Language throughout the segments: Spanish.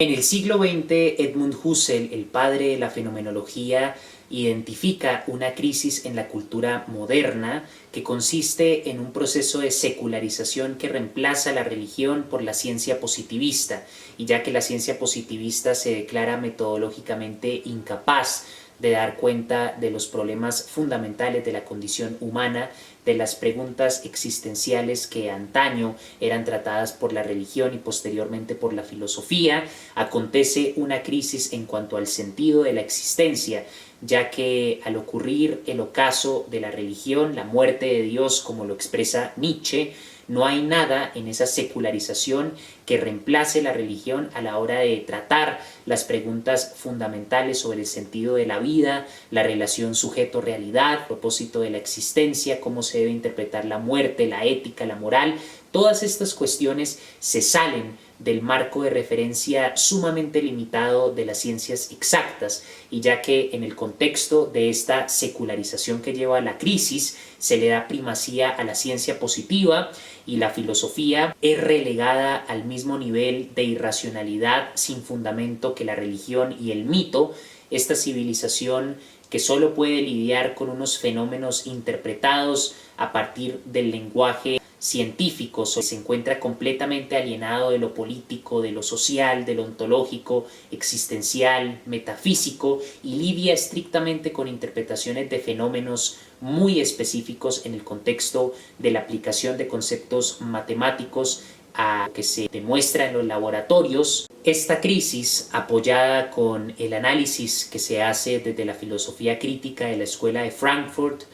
En el siglo XX, Edmund Husserl, el padre de la fenomenología, identifica una crisis en la cultura moderna que consiste en un proceso de secularización que reemplaza la religión por la ciencia positivista, y ya que la ciencia positivista se declara metodológicamente incapaz de dar cuenta de los problemas fundamentales de la condición humana, de las preguntas existenciales que antaño eran tratadas por la religión y posteriormente por la filosofía, acontece una crisis en cuanto al sentido de la existencia, ya que al ocurrir el ocaso de la religión, la muerte de Dios, como lo expresa Nietzsche, no hay nada en esa secularización que reemplace la religión a la hora de tratar las preguntas fundamentales sobre el sentido de la vida, la relación sujeto-realidad, propósito de la existencia, cómo se debe interpretar la muerte, la ética, la moral. Todas estas cuestiones se salen del marco de referencia sumamente limitado de las ciencias exactas, y ya que en el contexto de esta secularización que lleva a la crisis se le da primacía a la ciencia positiva y la filosofía es relegada al mismo nivel de irracionalidad sin fundamento que la religión y el mito. Esta civilización que solo puede lidiar con unos fenómenos interpretados a partir del lenguaje científico, se encuentra completamente alienado de lo político, de lo social, de lo ontológico, existencial, metafísico, y lidia estrictamente con interpretaciones de fenómenos muy específicos en el contexto de la aplicación de conceptos matemáticos a que se demuestra en los laboratorios. Esta crisis, apoyada con el análisis que se hace desde la filosofía crítica de la Escuela de Frankfurt,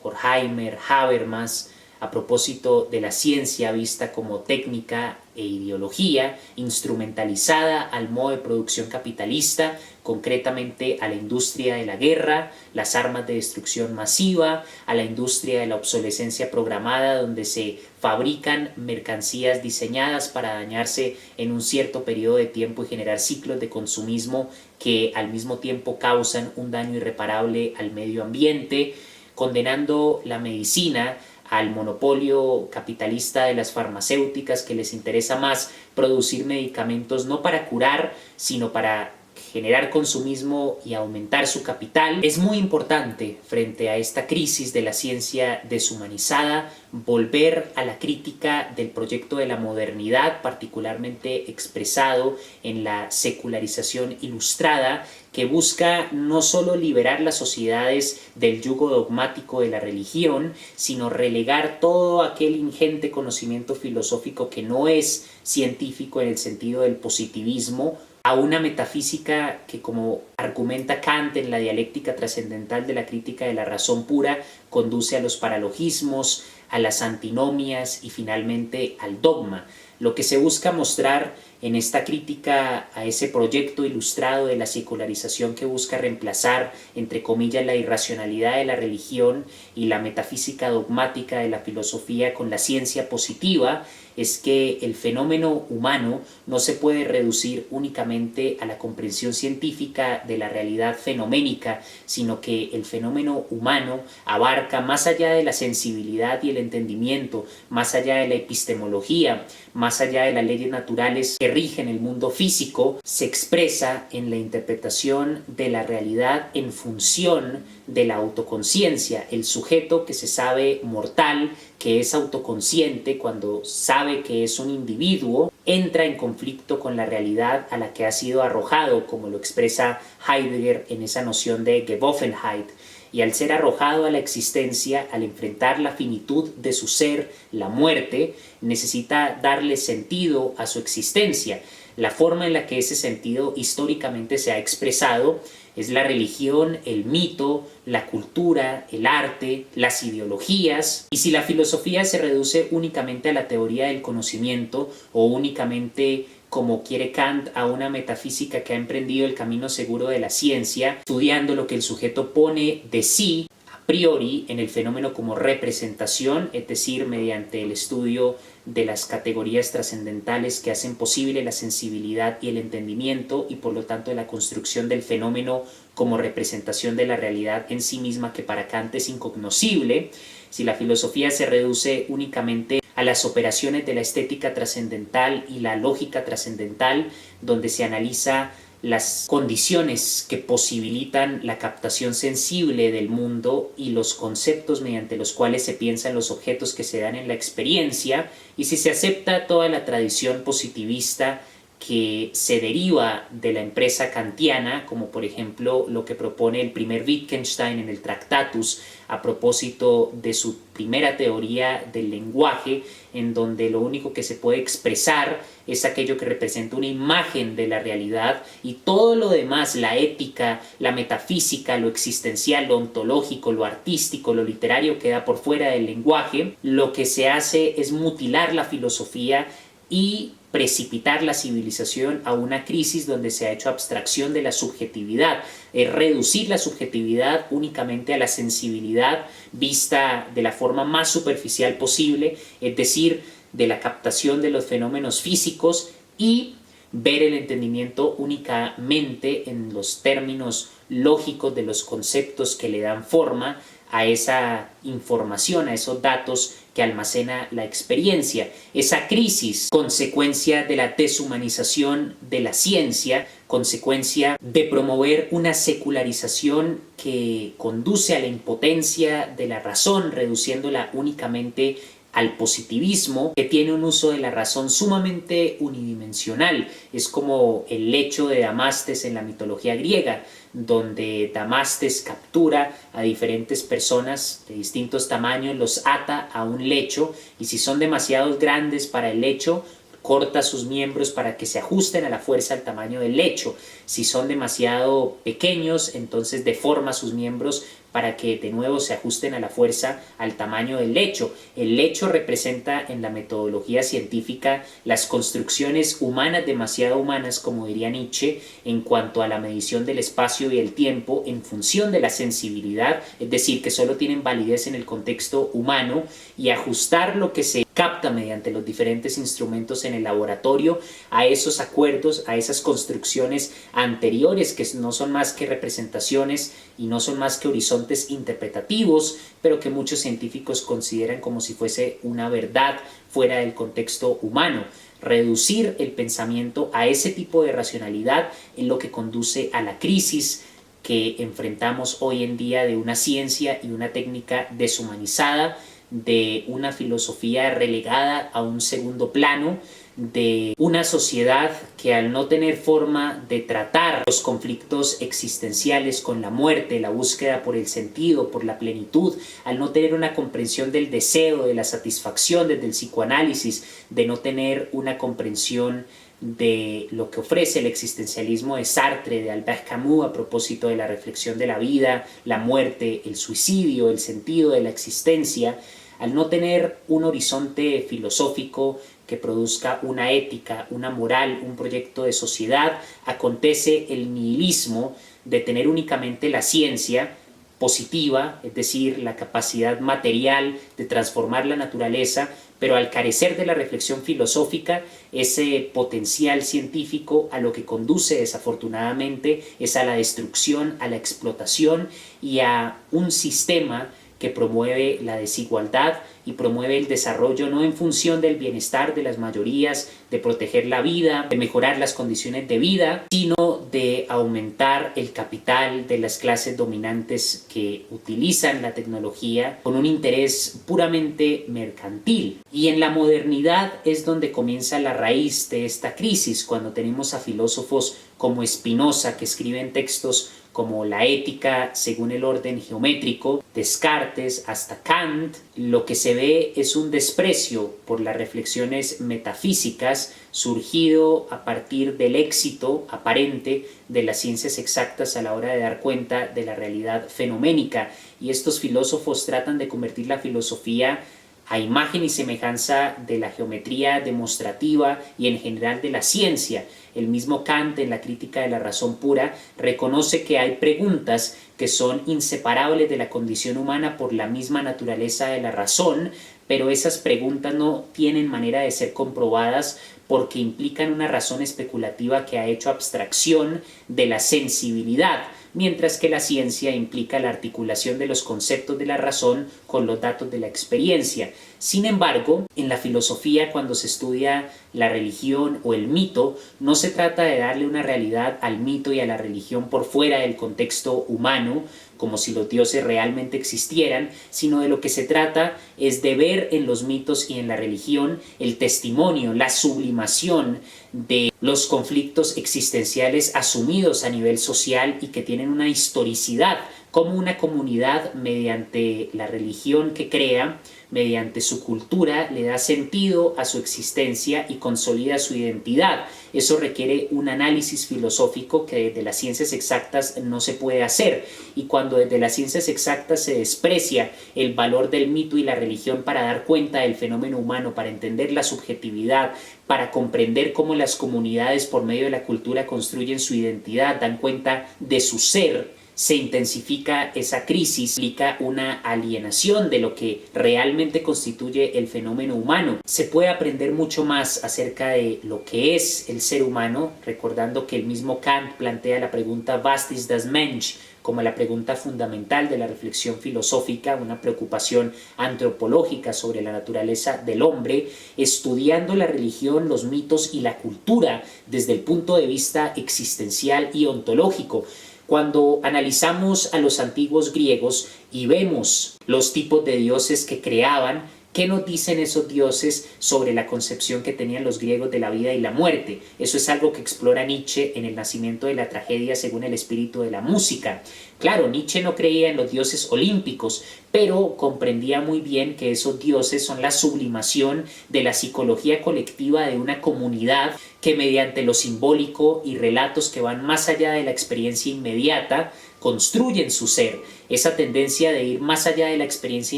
Horkheimer, Habermas, a propósito de la ciencia vista como técnica e ideología, instrumentalizada al modo de producción capitalista, concretamente a la industria de la guerra, las armas de destrucción masiva, a la industria de la obsolescencia programada, donde se fabrican mercancías diseñadas para dañarse en un cierto periodo de tiempo y generar ciclos de consumismo que al mismo tiempo causan un daño irreparable al medio ambiente, condenando la medicina al monopolio capitalista de las farmacéuticas, que les interesa más producir medicamentos no para curar, sino para generar consumismo y aumentar su capital. Es muy importante, frente a esta crisis de la ciencia deshumanizada, volver a la crítica del proyecto de la modernidad, particularmente expresado en la secularización ilustrada, que busca no solo liberar las sociedades del yugo dogmático de la religión, sino relegar todo aquel ingente conocimiento filosófico que no es científico en el sentido del positivismo, a una metafísica que, como argumenta Kant en la dialéctica trascendental de la crítica de la razón pura, conduce a los paralogismos, a las antinomias y finalmente al dogma. Lo que se busca mostrar en esta crítica a ese proyecto ilustrado de la secularización que busca reemplazar, entre comillas, la irracionalidad de la religión y la metafísica dogmática de la filosofía con la ciencia positiva, es que el fenómeno humano no se puede reducir únicamente a la comprensión científica de la realidad fenoménica, sino que el fenómeno humano abarca más allá de la sensibilidad y el entendimiento, más allá de la epistemología, más allá de las leyes naturales que rigen el mundo físico, se expresa en la interpretación de la realidad en función de la autoconciencia. El sujeto que se sabe mortal, que es autoconsciente, cuando sabe que es un individuo, entra en conflicto con la realidad a la que ha sido arrojado, como lo expresa Heidegger en esa noción de Geworfenheit. Y al ser arrojado a la existencia, al enfrentar la finitud de su ser, la muerte, necesita darle sentido a su existencia. La forma en la que ese sentido históricamente se ha expresado es la religión, el mito, la cultura, el arte, las ideologías. Y si la filosofía se reduce únicamente a la teoría del conocimiento, o únicamente, como quiere Kant, a una metafísica que ha emprendido el camino seguro de la ciencia, estudiando lo que el sujeto pone de sí a priori en el fenómeno como representación, es decir, mediante el estudio de las categorías trascendentales que hacen posible la sensibilidad y el entendimiento, y por lo tanto de la construcción del fenómeno como representación de la realidad en sí misma, que para Kant es incognoscible. Si la filosofía se reduce únicamente a las operaciones de la estética trascendental y la lógica trascendental, donde se analiza las condiciones que posibilitan la captación sensible del mundo y los conceptos mediante los cuales se piensan los objetos que se dan en la experiencia, y si se acepta toda la tradición positivista que se deriva de la empresa kantiana, como por ejemplo lo que propone el primer Wittgenstein en el Tractatus a propósito de su primera teoría del lenguaje, en donde lo único que se puede expresar es aquello que representa una imagen de la realidad, y todo lo demás, la ética, la metafísica, lo existencial, lo ontológico, lo artístico, lo literario, queda por fuera del lenguaje. Lo que se hace es mutilar la filosofía y precipitar la civilización a una crisis donde se ha hecho abstracción de la subjetividad, reducir la subjetividad únicamente a la sensibilidad vista de la forma más superficial posible, es decir, de la captación de los fenómenos físicos, y ver el entendimiento únicamente en los términos lógicos de los conceptos que le dan forma a esa información, a esos datos que almacena la experiencia. Esa crisis, consecuencia de la deshumanización de la ciencia, consecuencia de promover una secularización que conduce a la impotencia de la razón, reduciéndola únicamente al positivismo, que tiene un uso de la razón sumamente unidimensional. Es como el lecho de Damastes en la mitología griega, donde Damastes captura a diferentes personas de distintos tamaños, los ata a un lecho, y si son demasiado grandes para el lecho, corta sus miembros para que se ajusten a la fuerza al tamaño del lecho. Si son demasiado pequeños, entonces deforma sus miembros para que de nuevo se ajusten a la fuerza al tamaño del lecho. El lecho representa en la metodología científica las construcciones humanas demasiado humanas, como diría Nietzsche, en cuanto a la medición del espacio y el tiempo en función de la sensibilidad, es decir, que solo tienen validez en el contexto humano, y ajustar lo que se capta mediante los diferentes instrumentos en el laboratorio a esos acuerdos, a esas construcciones anteriores que no son más que representaciones y no son más que horizontes interpretativos, pero que muchos científicos consideran como si fuese una verdad fuera del contexto humano. Reducir el pensamiento a ese tipo de racionalidad es lo que conduce a la crisis que enfrentamos hoy en día de una ciencia y una técnica deshumanizada, de una filosofía relegada a un segundo plano, de una sociedad que al no tener forma de tratar los conflictos existenciales con la muerte, la búsqueda por el sentido, por la plenitud, al no tener una comprensión del deseo, de la satisfacción desde el psicoanálisis, de no tener una comprensión de lo que ofrece el existencialismo de Sartre, de Albert Camus, a propósito de la reflexión de la vida, la muerte, el suicidio, el sentido de la existencia, al no tener un horizonte filosófico que produzca una ética, una moral, un proyecto de sociedad, acontece el nihilismo de tener únicamente la ciencia positiva, es decir, la capacidad material de transformar la naturaleza, pero al carecer de la reflexión filosófica, ese potencial científico a lo que conduce desafortunadamente es a la destrucción, a la explotación y a un sistema que promueve la desigualdad y promueve el desarrollo no en función del bienestar de las mayorías, de proteger la vida, de mejorar las condiciones de vida, sino de aumentar el capital de las clases dominantes que utilizan la tecnología con un interés puramente mercantil. Y en la modernidad es donde comienza la raíz de esta crisis, cuando tenemos a filósofos como Spinoza, que escriben textos como La ética según el orden geométrico, Descartes hasta Kant. Lo que se ve es un desprecio por las reflexiones metafísicas surgido a partir del éxito aparente de las ciencias exactas a la hora de dar cuenta de la realidad fenoménica, y estos filósofos tratan de convertir la filosofía a imagen y semejanza de la geometría demostrativa y en general de la ciencia. El mismo Kant, en la Crítica de la razón pura, reconoce que hay preguntas que son inseparables de la condición humana por la misma naturaleza de la razón, pero esas preguntas no tienen manera de ser comprobadas porque implican una razón especulativa que ha hecho abstracción de la sensibilidad. mientras que la ciencia implica la articulación de los conceptos de la razón con los datos de la experiencia. Sin embargo, en la filosofía, cuando se estudia la religión o el mito, no se trata de darle una realidad al mito y a la religión por fuera del contexto humano, como si los dioses realmente existieran, sino de lo que se trata es de ver en los mitos y en la religión el testimonio, la sublimación de los conflictos existenciales asumidos a nivel social y que tienen una historicidad, como una comunidad mediante la religión que crea, mediante su cultura, le da sentido a su existencia y consolida su identidad. Eso requiere un análisis filosófico que desde las ciencias exactas no se puede hacer. Y cuando desde las ciencias exactas se desprecia el valor del mito y la religión para dar cuenta del fenómeno humano, para entender la subjetividad, para comprender cómo las comunidades por medio de la cultura construyen su identidad, dan cuenta de su ser, se intensifica esa crisis, implica una alienación de lo que realmente constituye el fenómeno humano. Se puede aprender mucho más acerca de lo que es el ser humano, recordando que el mismo Kant plantea la pregunta "Was ist das Mensch?" como la pregunta fundamental de la reflexión filosófica, una preocupación antropológica sobre la naturaleza del hombre, estudiando la religión, los mitos y la cultura desde el punto de vista existencial y ontológico. Cuando analizamos a los antiguos griegos y vemos los tipos de dioses que creaban, ¿qué nos dicen esos dioses sobre la concepción que tenían los griegos de la vida y la muerte? Eso es algo que explora Nietzsche en El nacimiento de la tragedia según el espíritu de la música. Claro, Nietzsche no creía en los dioses olímpicos, pero comprendía muy bien que esos dioses son la sublimación de la psicología colectiva de una comunidad que mediante lo simbólico y relatos que van más allá de la experiencia inmediata, construyen su ser. Esa tendencia de ir más allá de la experiencia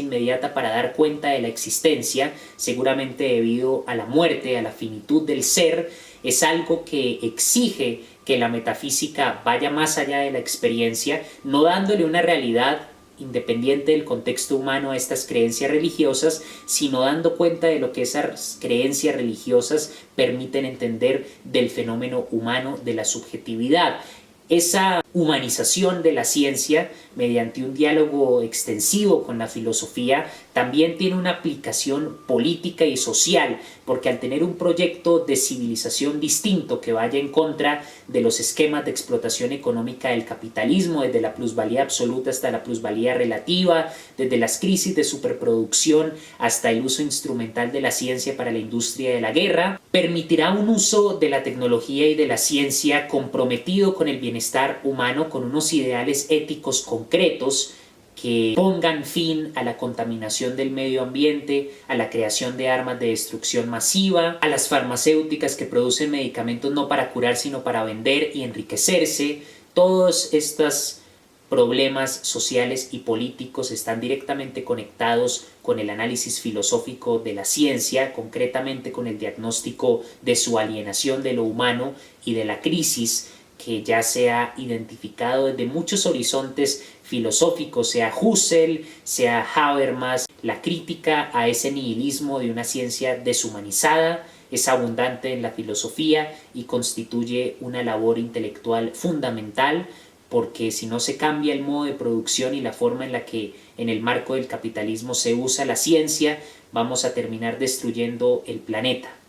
inmediata para dar cuenta de la existencia, seguramente debido a la muerte, a la finitud del ser, es algo que exige que la metafísica vaya más allá de la experiencia, no dándole una realidad independiente del contexto humano a estas creencias religiosas, sino dando cuenta de lo que esas creencias religiosas permiten entender del fenómeno humano, de la subjetividad. Esa humanización de la ciencia mediante un diálogo extensivo con la filosofía también tiene una aplicación política y social, porque al tener un proyecto de civilización distinto que vaya en contra de los esquemas de explotación económica del capitalismo, desde la plusvalía absoluta hasta la plusvalía relativa, desde las crisis de superproducción hasta el uso instrumental de la ciencia para la industria de la guerra, permitirá un uso de la tecnología y de la ciencia comprometido con el bienestar humano, con unos ideales éticos concretos que pongan fin a la contaminación del medio ambiente, a la creación de armas de destrucción masiva, a las farmacéuticas que producen medicamentos no para curar sino para vender y enriquecerse. Todos estos problemas sociales y políticos están directamente conectados con el análisis filosófico de la ciencia, concretamente con el diagnóstico de su alienación de lo humano y de la crisis que ya se ha identificado desde muchos horizontes filosóficos, sea Husserl, sea Habermas. La crítica a ese nihilismo de una ciencia deshumanizada es abundante en la filosofía y constituye una labor intelectual fundamental, porque si no se cambia el modo de producción y la forma en la que en el marco del capitalismo se usa la ciencia, vamos a terminar destruyendo el planeta.